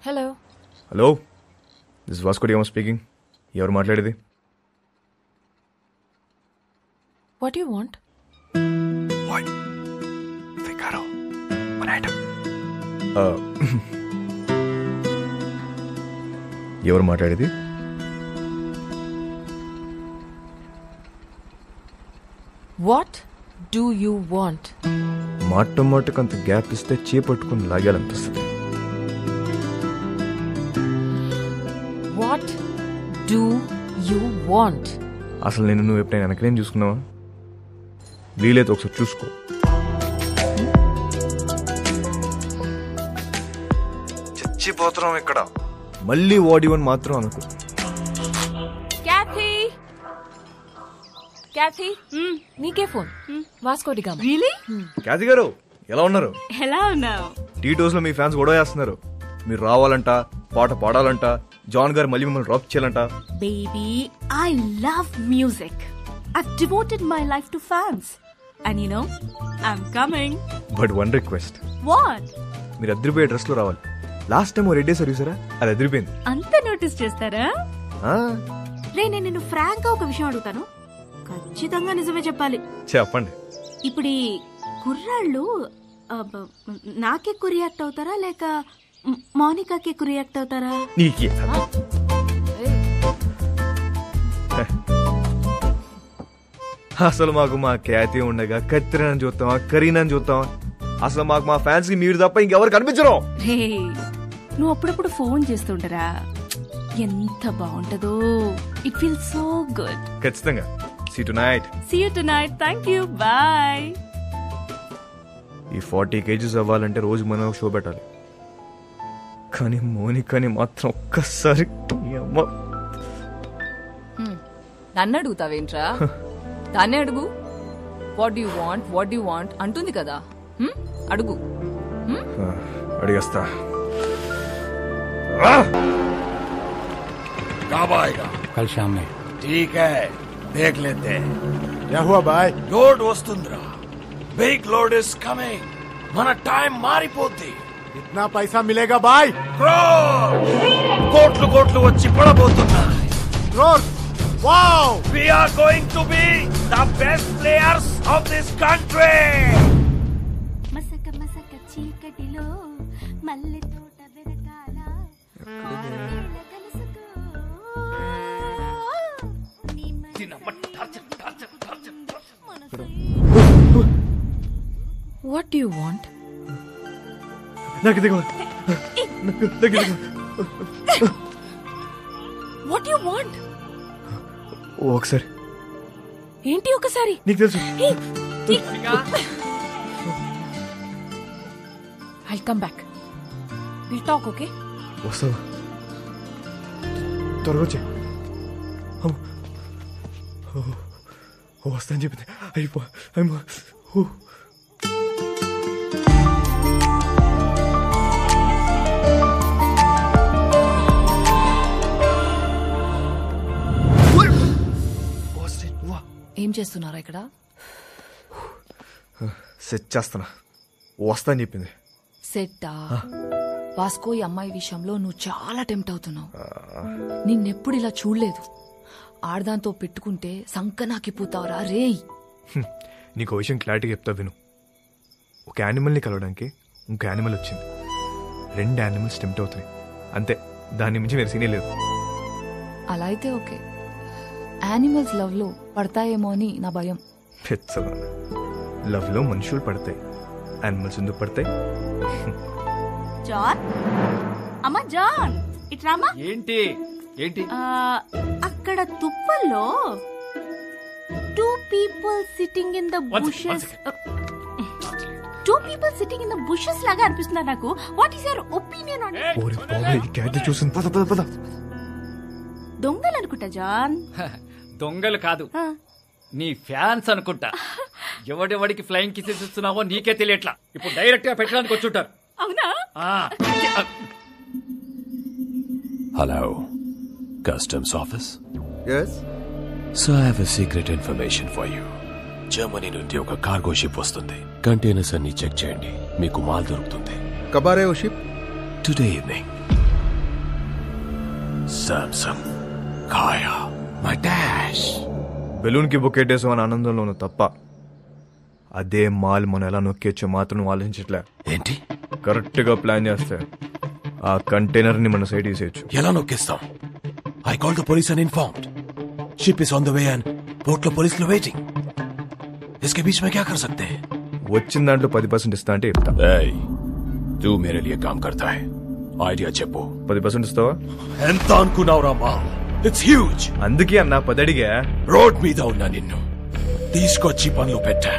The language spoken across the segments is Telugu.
Hello hello, this Vasco da Gama speaking. ఎవరు మాట్లాడేది? What you want? ఎవరు మాట్లాడేది? What do you want? మాటకు అంత గ్యాప్ ఇస్తే చేపట్టుకుని లాగాలనిపిస్తుంది. What do you want? అసలు నేను నువ్వు ఎప్పుడైనా వెనకనేం చూసుకున్నావా? వీలైతే ఒకసారి చూసుకో. చచ్చిపోతున్నాం ఇక్కడ. మళ్ళీ వాడివని మాత్రం అనుకో. క్యాథీ, నీకే phone. Vasco da Gama. Really? Cathy గారు ఎలా ఉన్నారు? ఎలా ఉన్నావు? టీటోస్ లో మీ ఫ్యాన్స్ గొడవ చేస్తున్నారు. మీరు రావాలంట, పాట పాడాలంట, జాన్ గారు మళ్ళీ మిమ్మల్ని డ్రాప్ చేయాలంట. Baby, I love music. I've devoted my life to fans. And you know, I'm coming. But one request. What? మీరు అదిరిపోయే డ్రెస్ లో రావాలి. లాస్ట్ టైం రెడ్ డే సర్వీసరా, అది అదిరిపోయింది. అంత నోటీస్ చేస్తారా? రే, నేను నిన్ను ఫ్రాంక్ గా ఒక విషయం అడుగుతాను, ఖచ్చితంగా నిజమే చెప్పాలి. చెప్పండి. ఇప్పుడు ఈ కుర్రాళ్ళు నాకెక్కువ రియాక్ట్ అవుతారా లేక మౌనికాకి ఎక్కువ రియాక్ట్ అవుతారా? నీకే అసలు మాకు మా ఖ్యాతి ఉండగా కత్తిరని చూస్తావా, కరీనాని చూస్తావా? అసలు మాకు మా ఫ్యాన్స్ కి మీరు తప్ప ఇంకెవరు కనిపించరు. రే, నువ్వు అప్పుడప్పుడు ఫోన్ చేస్తుంటారా? ఎంత బాగుంటదో. It feels so good. ఖచ్చితంగా. See you tonight. Thank you. Bye. ఈ 40 kgs అవ్వాలంటే రోజు మనం షో పెట్టాలి. కానీ మోనికాని మాత్రం ఒక్కసారి నన్ను అడుగుతావేంట్రా? దాన్నే అడుగు. వాట్ యు వాంట్ అంటుంది కదా, అడుగు. అడిగేస్తా. कल शाम में. ठीक है, देख लेते हैं. क्या हुआ भाई? लोड वस्तुंद्रा, बिग लोड इज कमिंग. మన టైం మారిపోద్ది. इतना पैसा मिलेगा भाई? కోట్లు కోట్లు వచ్చి పడబోతున్నాయి. Wow, we are going to be the best players of this country. మసక మసక చీకటిలో మల్లె తోట వెనకాల వాట్ డూ యూ వాంట్? నాకు దిగు. What you want? ఒకసారి. ఏంటి ఒకసారి? నీకు తెలుసు. I'll come back. We'll talk, okay? వస్తావా? త్వరగా వచ్చే. వస్తా అని చెప్పింది. అయిపో. ఏం చేస్తున్నారా ఇక్కడ? సెట్ చేస్తున్నా. వస్తా అని చెప్పింది. సెట్టా? వాస్కో ఈ అమ్మాయి విషయంలో నువ్వు చాలా టెంప్ట్ అవుతున్నావు. నిన్నెప్పుడు ఇలా చూడలేదు. ఆడదాంతో పెట్టుకుంటే సంకనాకిపోతావురా రేయ్. నీకు విషయం క్లారిటీగా చెప్తా విను. ఒక యానిమల్ని కలవడానికి ఇంకో యానిమల్ వచ్చింది. 2 యానిమల్స్ టెంప్ట్ అవుతాయి అంతే. దాని మించి వేరే సీనే లేదు. అలా అయితే ఓకే. యానిమల్స్ లవ్ లో పడతాయేమో అని నా భయం. లవ్ లో మనుషులు పడతాయి, యానిమల్స్ ఎందుకు పడతాయి? జాన్, అమ్మా జాన్, ఇట్రామా. ఏంటి ఏంటి? అక్కడ తుప్పల్లో 2 people sitting in the bushes. 2 people sitting in the bushes లాగా అనిపిస్తుంది నాకు. What is your opinion on it? ఓరే బాబా, ఈ క్యాట్ చూసింది. పద పద పద. దొంగలు అనుకుంటా జాన్. దొంగలు కాదు, నీ ఫ్యాన్స్ అనుకుంటా. ఎవడెవడికి ఫ్లయింగ్ కిసెస్ ఇస్తున్నావో నీకే తెలియట్లా. ఇప్పుడు డైరెక్ట్ గా పెట్టడానికి వచ్చుంటారు. అవునా? Hello, Customs Office? Yes? So I have a secret information for you. Germany నుండి ఒక కార్గో షిప్ వస్తుంది. కంటైనర్స్ అన్ని చెక్ చేయండి, మీకు మాల్ దొరుకుతుంది. కబ్ ఆ రహే హో ship? Today evening. Samsung Kaya My dash. బెలూన్కి బొక్కెట్టేసాం అని ఆనందంలో ఉన్న తప్ప అదే మాల్ మనం ఎలా నొక్కేచ్చో మాత్రం నువ్వు ఆలోచించట్లే. ఏంటి కరెక్ట్గా ప్లాన్ చేస్తే ఆ కంటైనర్ని మన సైడ్ తీసేయచ్చు. ఎలా నొక్కేస్తాం? I called the police and informed. Ship is on the way and port లో పోలీసులు waiting. इसके बीच में क्या कर सकते हैं? వచ్చిన దాంట్లో 10% ఇస్తా అంటే చెప్తా. ఏయ్ తూ మేరే లియే కామ్ కర్తా హై, ఐడియా చెప్పు. 10% ఇస్తావా? ఎంత అనుకున్నావురా మా? It's huge. అందుకే అన్న 10 అడిగా. రోడ్ మీద ఉన్నా నిన్ను తీసుకొచ్చి పనులు పెట్టా.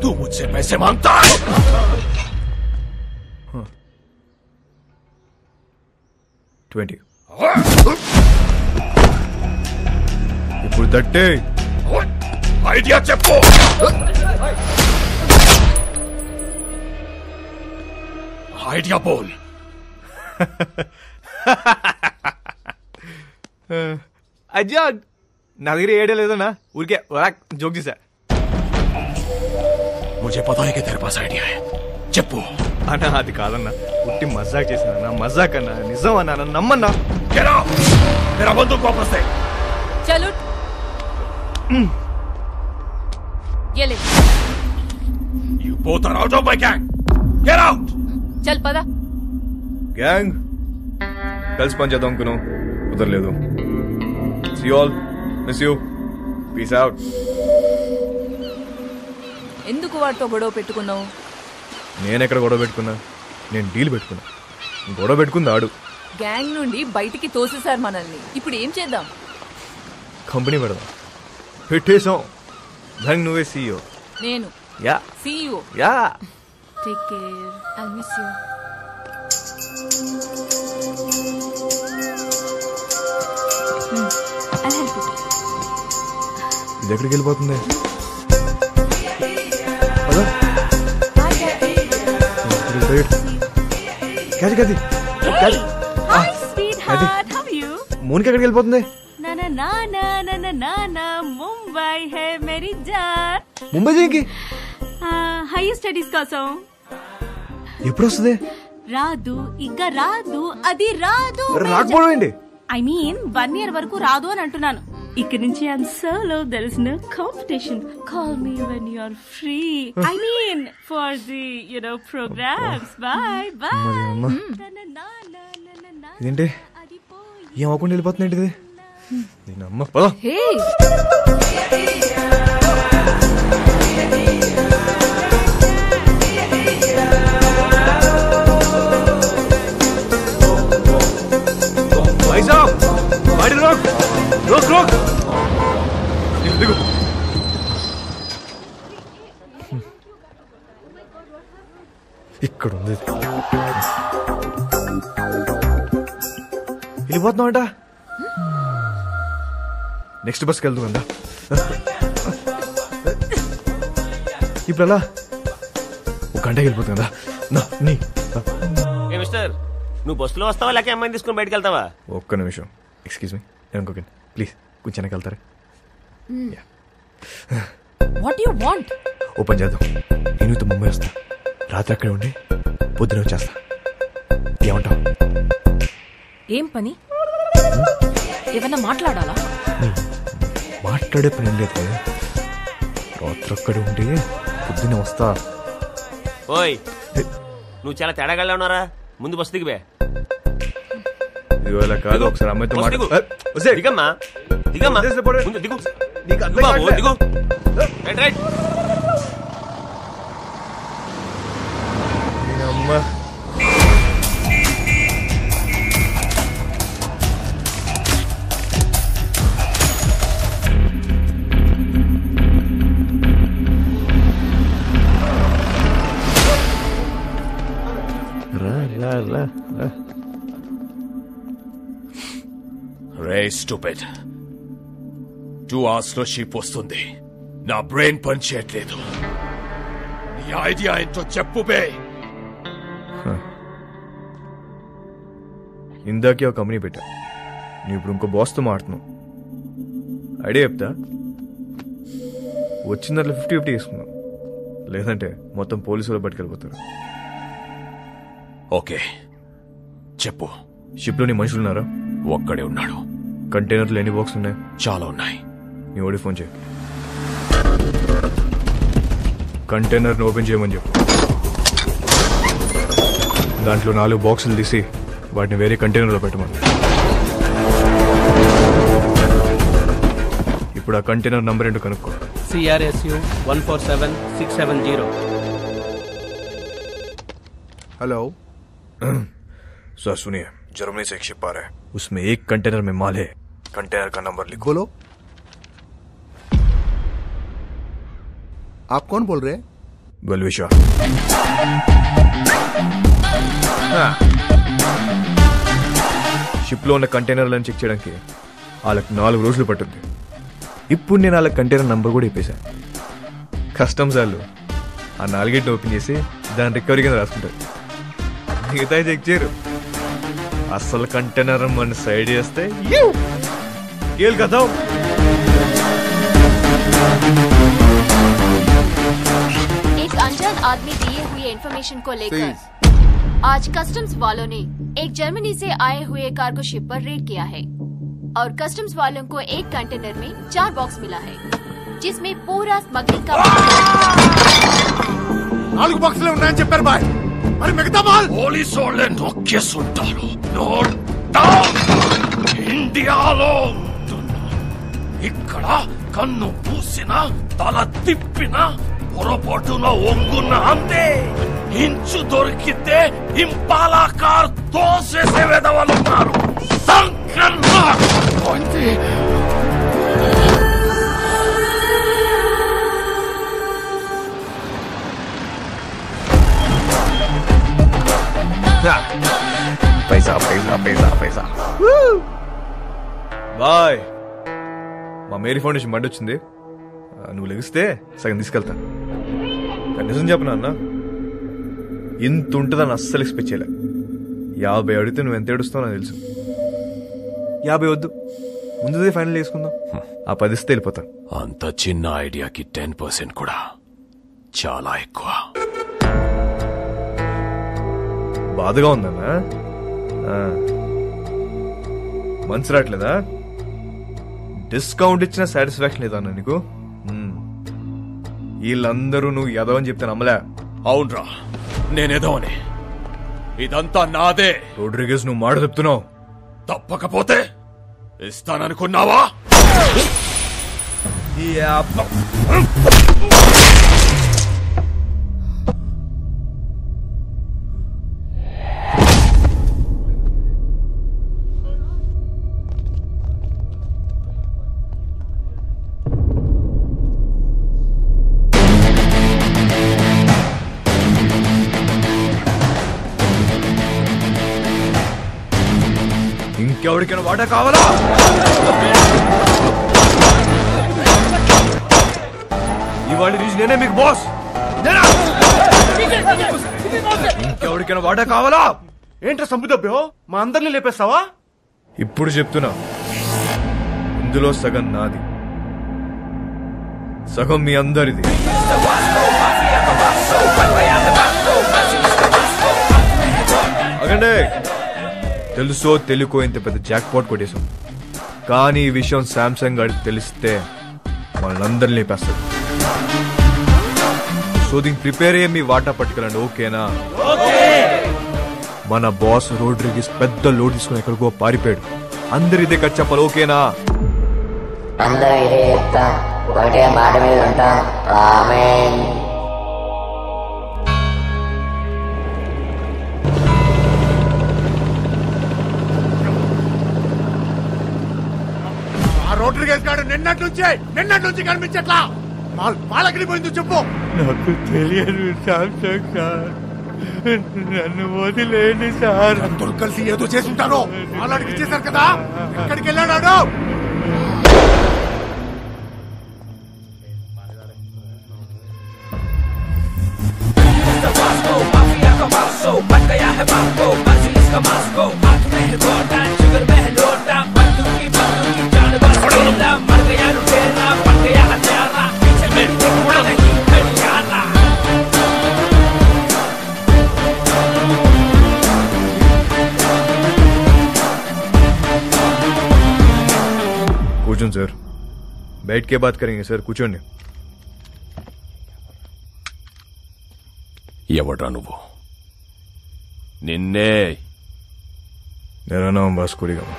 తూ ముझसे पैसे मांगता है. 20. ఇప్పుడు 30. ఐడియా చెప్పు. ఐడియా బోల్. అజ్జా నా దగ్గర ఏడే లేదన్నా, ఊరికే జోక్ చేశా. मुझे पता है कि तेरे पास आइडिया है. చెప్పు. అన్నా అది కాదన్నా, ఉట్టి మజాక్ చేశానన్నా. మజాక్ అన్నా, నిజం అన్నా, నన్ను నమ్మన్నా. Get out. तेरा बंदूक वापस दे. చలో ये ले. You both are out of my gang. Get out. చల్ పదా. గ్యాంగ్ కలిసి పని చేద్దాం అనుకున్నాం, కుదరలేదు. See you all. Miss you. Peace out. ఎందుకు వాడితో గొడవ పెట్టుకున్నావు? నేనెక్కడ గొడవ పెట్టుకున్నా? నేను డీల్ పెట్టుకున్నా. గొడవ పెట్టుకుంది ఆడు. గ్యాంగ్ నుండి బయటికి తోసేశారు మనల్ని. ఇప్పుడు ఏం చేద్దాం? కంపెనీ పెడదాం. పెట్టేశాం. గ్యాంగ్ నువ్వే CEO. నేను yeah CEO. Yeah. Take care. I miss you. I'll help you. ఇది ఎక్కడికి వెళ్ళిపోతుంది? పద. క్యాది క్యాది Hey, hi sweetheart. How are you? మోనికి ఎక్కడికి వెళ్ళిపోతుంది? Na na na na na na na na. Mumbai hai meri jaan. Mumbai చేయకి హైయర్ స్టడీస్ కోసం. ఎప్పుడు వస్తుంది? రాదు ఇక రాదు, అది రాదు. రాకపోవడం ఏంటి? ఐ మీన్ 1 year వరకు రాదు అని అంటున్నాను. ఇక్కడ నుంచి I'm solo, there is no competition. Call me when you are free. I mean for the programmes. Bye bye. ఇదేంటి ఏం అవ్వకుండా వెళ్ళిపోతుంది ఏంటిది? నేను అమ్మ పద. హే भाई साहब गाड़ी रोक रोक रोक. देखो ఇక్కడ ఉంది. వెళ్ళిపోతున్నామంట. నెక్స్ట్ బస్కి వెళ్దాం అందా. ఇప్పుడు అలా ఒక గంటకి వెళ్ళిపోతుంది కదా. నీ మిస్టర్, నువ్వు బస్సులో వస్తావా లేక అమ్మాయిని తీసుకుని బయటకు వెళ్తావా? ఒక్క నిమిషం. ఎక్స్క్యూజ్ మీ, నేను ఇంకొక ప్లీజ్ కొంచెం వెనక్కి వెళ్తారా? What you want? ఓపెన్ చేద్దాం. నేను ముంబై వస్తా, రాత్రి అక్కడే ఉండి పొద్దున వచ్చేస్తా. ఏమంటావు? ఏం పని? ఏమన్నా మాట్లాడాలా? మాట్లాడే పని ఏం లేదు. రాత్రి అక్కడే ఉండి పొద్దునే వస్తా. ఓయ్, నువ్వు చాలా తేడాగా ఉన్నారా? ముందు బస్సు దిగివే. ఇవాళ కాదు, ఒకసారి అమ్మాయితో మాట్లాడు. దిగమ్మా దిగమ్మా, ముందు దిగు. దిగు బాబు, దిగు. Right right. అమ్మా రే స్టూపిడ్, 2 hours లో షిప్ వస్తుంది. నా బ్రెయిన్ పని చేయట్లేదు. నీ ఐడియా ఏంటో చెప్పు బే. ఇందాకే ఒక కంపెనీ పెట్టా, నువ్వు ఇప్పుడు ఇంకో బాస్తో మాడుతున్నావు. ఐడియా చెప్తా. వచ్చిన దాంట్లో 50-50 తీసుకున్నావు, లేదంటే మొత్తం పోలీసులు పట్టుకెళ్ళిపోతారు. ఓకే చెప్పు. షిప్లో నీ మనుషులున్నారా? ఒక్కడే ఉన్నాడు. కంటైనర్లు ఎన్ని బాక్స్ ఉన్నాయి? చాలా ఉన్నాయి. నీ ఓడి ఫోన్ చేయి. కంటైనర్ని ఓపెన్ చేయమని చెప్పు. దాంట్లో 4 బాక్సులు తీసి వాటిని వేరే కంటైనర్లో పెట్టమని. ఇప్పుడు ఆ కంటైనర్ నంబర్ ఏంటో కనుక్కో. CRSU 147670. हेलो सर सुनिए, जर्मनी से एक शिप आ रहा है, उसमें एक कंटेनर में माल है. कंटेनर का नंबर लिखो. बोलो. आप कौन बोल रहे हैं? बलविशा. షిప్ లో ఉన్న కంటైనర్లను చెక్ చేయడానికి వాళ్ళకి 4 రోజులు పట్టుద్ది. ఇప్పుడు నేను వాళ్ళ కంటైనర్ నంబర్ కూడా ఇప్పేశాను. కస్టమ్స్ వాళ్ళు ఆ 4 ఓపెన్ చేసి దాని రికవరీ కింద రాసుకుంటారు. మిగతా చెక్ చేయరు. అసలు కంటైనర్ మన సైడ్ చేస్తే కేల్ కదా. एक अनजान आदमी दिए हुए इन्फॉर्मेशन को लेकर आज कस्टम्स वालों ने एक जर्मनी से आए हुए कार्गो शिप पर रेड किया है और कस्टम्स वालों को एक कंटेनर में 4 बॉक्स मिला है जिसमें पूरा स्मगलिंग का 4 బాక్సులే ఉన్నాయని చెప్పారు బాయ్. మరి మిగతా మాల్ పోలీసు వాళ్ళే నొక్కేసుంటారు. Note down. ఇండియాలో ఇక్కడ కన్ను పూసిన తల తిప్పిన పొరపాటున ఒంగున్న అంతే. ఇంచు దొరికితే ఇంపాలా కార్ తోసేసే వెదవలున్నారు. पैसा पैसा पैसा पैसा బాయ్. మా మేరీ ఫౌండేషన్ బండి వచ్చింది. నువ్వు లెగిస్తే సగం తీసుకెళ్తా. నిజం చెప్పనా అన్న, ఇంత ఉంటుందని అస్సలు ఎక్స్పెక్ట్ చేయలే. 50 అడిగితే నువ్వు ఎంత ఏడుస్తావు నాకు తెలుసు. 50 వద్దు, ముందుదే ఫైనల్ చేసుకుందాం. ఆ 10 ఇస్తే వెళ్ళిపోతాను. అంత చిన్న ఐడియాకి 10% కూడా చాలా ఎక్కువ. బాధగా ఉందన్నా. మనసు రావట్లేదా? డిస్కౌంట్ ఇచ్చిన సాటిస్ఫాక్షన్ లేదా నీకు? వీళ్ళందరూ నువ్వు ఎదవని చెప్తే నమ్మలే. అవునరా, నేనేదోని. ఇదంతా నాదే. రోడ్రిగేస్, నువ్వు మాట చెప్తున్నావు. తప్పకపోతే ఇస్తాననుకున్నావా? ఇంకెవరికైనా వాటా కావాలా? ఇవాళ నుంచి నేనే మీకు బాస్. ఇంకెవరికైనా వాటా కావాలా? ఏంట్రా సంబుదబ్బో, మా అందరినీ లేపేస్తావా? ఇప్పుడు చెప్తున్నా, ఇందులో సగం నాది, సగం మీ అందరిది. అగండి, తెలుసో తెలుకో ఇంత పెద్ద జాక్ పాట్ కొట్టేశాం. కానీ ఈ విషయం శాంసంగ్ గారికి తెలిస్తే వాళ్ళందరినీ లేపేస్తాడు. సో దీనికి ప్రిపేర్ అయ్యే మీ వాటా పట్టుకెళ్ళండి, ఓకేనా? మన బాస్ రోడ్రిగేస్ పెద్ద లోడ్ తీసుకుని ఎక్కడికో పారిపోయాడు. అందరు ఇదే కట్ చెప్పాలి, ఓకేనా? అందరూ ఇదే చెప్తాం, ఒకటే మాట మీద ఉంటాం. ఆమేన్. రోడ్రిగేస్ గారు నిన్నటి నుంచి కనిపించట్లా. మాలకి పోయిందో చెప్పు. నాకు తెలియదు శాంసంగ్ సార్, నన్ను వదిలేండి సార్. అందరూ కలిసి ఏదో చేసుంటారు. మాలాడికి ఇచ్చేశారు కదా, ఎక్కడికి వెళ్ళాడు? కమాన్ సార్ बैठ के बात करेंगे సార్ కూర్చోండి. ఎవడ్రా నువ్వు? నిన్నే. मेरा नाम Vasco D gamma.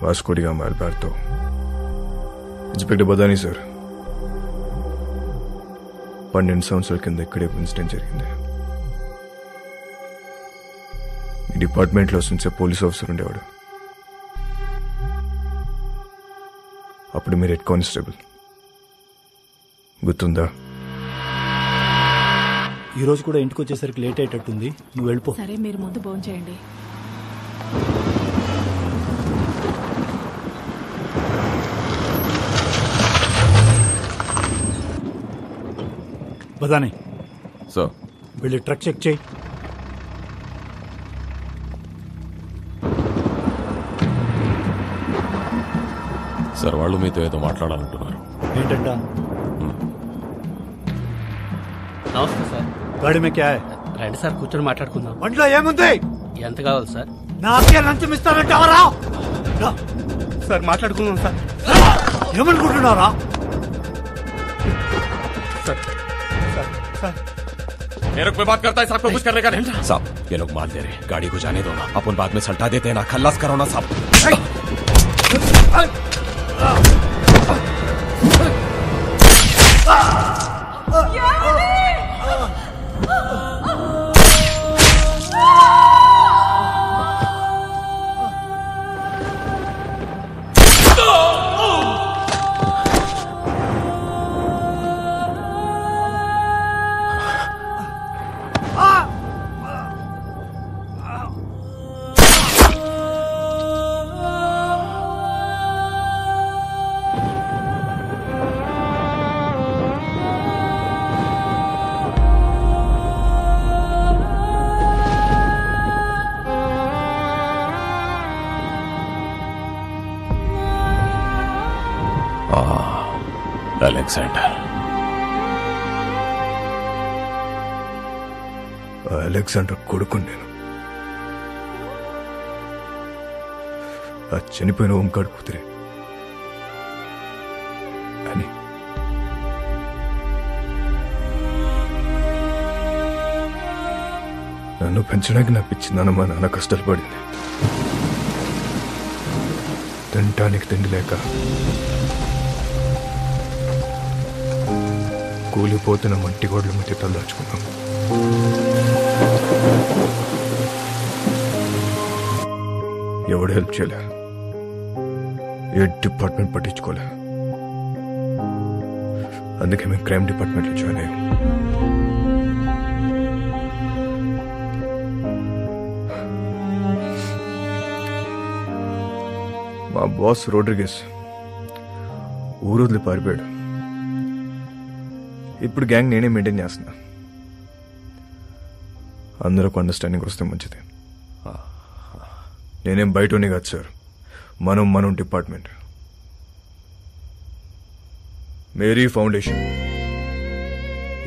Vasco D gamma Alberto. Inspector Badani sir. 12 సంవత్సరాల కింద ఇక్కడే ఇన్సిడెంట్ జరిగింది. ఈ డిపార్ట్మెంట్లో నుంచే పోలీస్ ఆఫీసర్ ఉండేవాడు. అప్పుడు మీరు హెడ్ కానిస్టేబుల్ గుర్తుందా? ఈ రోజు కూడా ఇంటికి వచ్చేసరికి లేట్ అయ్యేటట్టుంది, నువ్వు వెళ్ళిపో. సరే మీరు ముందు భోంచేయండి. బదాని సార్ వెళ్ళి ట్రక్ చెక్ చేయి. సార్ వాళ్ళు మీతో ఏదో మాట్లాడాలంటున్నారు. ఏంటంట? నమస్తే సార్. గాడి మే క్యా హై? రండి సార్ కూర్చొని మాట్లాడుకుందాం. ఒంట్లో ఏముంది? ఎంత కావాలి సార్? నాకే లంచం ఇస్తానంటావరా? సార్ మాట్లాడుకుందాం సార్. ఏమనుకుంటున్నారా? मेरे को बात करता है साहब को कुछ करने का नहीं. साहब ये लोग मार दे रहे, गाड़ी को जाने दो ना, अपन बाद में सल्टा देते हैं ना, खल्लास करो ना साहब. అలెగ్జాండర్. అలెగ్జాండర్ కొడుకు నేను. ఆ చనిపోయిన ఓంకాడు కూతురే. అని నన్ను పెంచడానికి నా పిచ్చి నాన్న మా నాన్న కష్టాలు పడింది. తినటానికి తిండి లేక కూలిపోతున్న మట్టి గోడల మధ్య తలదాచుకున్నాం. ఎవడు హెల్ప్ చేయలే, ఏ డిపార్ట్మెంట్ పట్టించుకోలే. అందుకే మేము క్రైమ్ డిపార్ట్మెంట్లో జాయిన్ అయ్యాం. మా బాస్ రోడ్రిగస్ ఊరు వదిలి పారిపోయాడు. ఇప్పుడు గ్యాంగ్ నేనే మెయింటైన్ చేస్తున్నా. అందరికి అండర్స్టాండింగ్ వస్తే మంచిది. నేనేం బయటనే కాదు సార్, మనం డిపార్ట్మెంట్. మేరీ ఫౌండేషన్,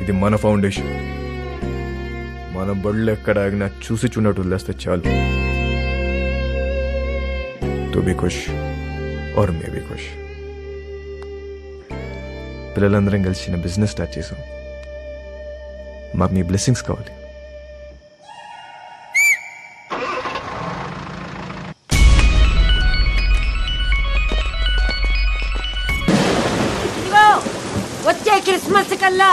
ఇది మన ఫౌండేషన్. మన బళ్ళు ఎక్కడ ఆగినా చూసి చూడట్టు వదిలేస్తే చాలు. తో బి ఖుష్ ఆర్ మే బి ఖుష్. పిల్లలందరం కలిసి చిన్న బిజినెస్ స్టార్ట్ చేసాం. మాకు మీ బ్లెస్సింగ్స్ కావాలి. వచ్చే క్రిస్మస్ కల్లా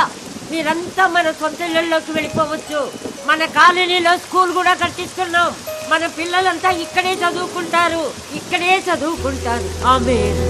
మీరంతా మన సొంత ఇళ్లలోకి వెళ్ళిపోవచ్చు. మన కాలనీలో స్కూల్ కూడా కట్టిస్తున్నాం. మన పిల్లలంతా ఇక్కడే చదువుకుంటారు. ఆమేన్.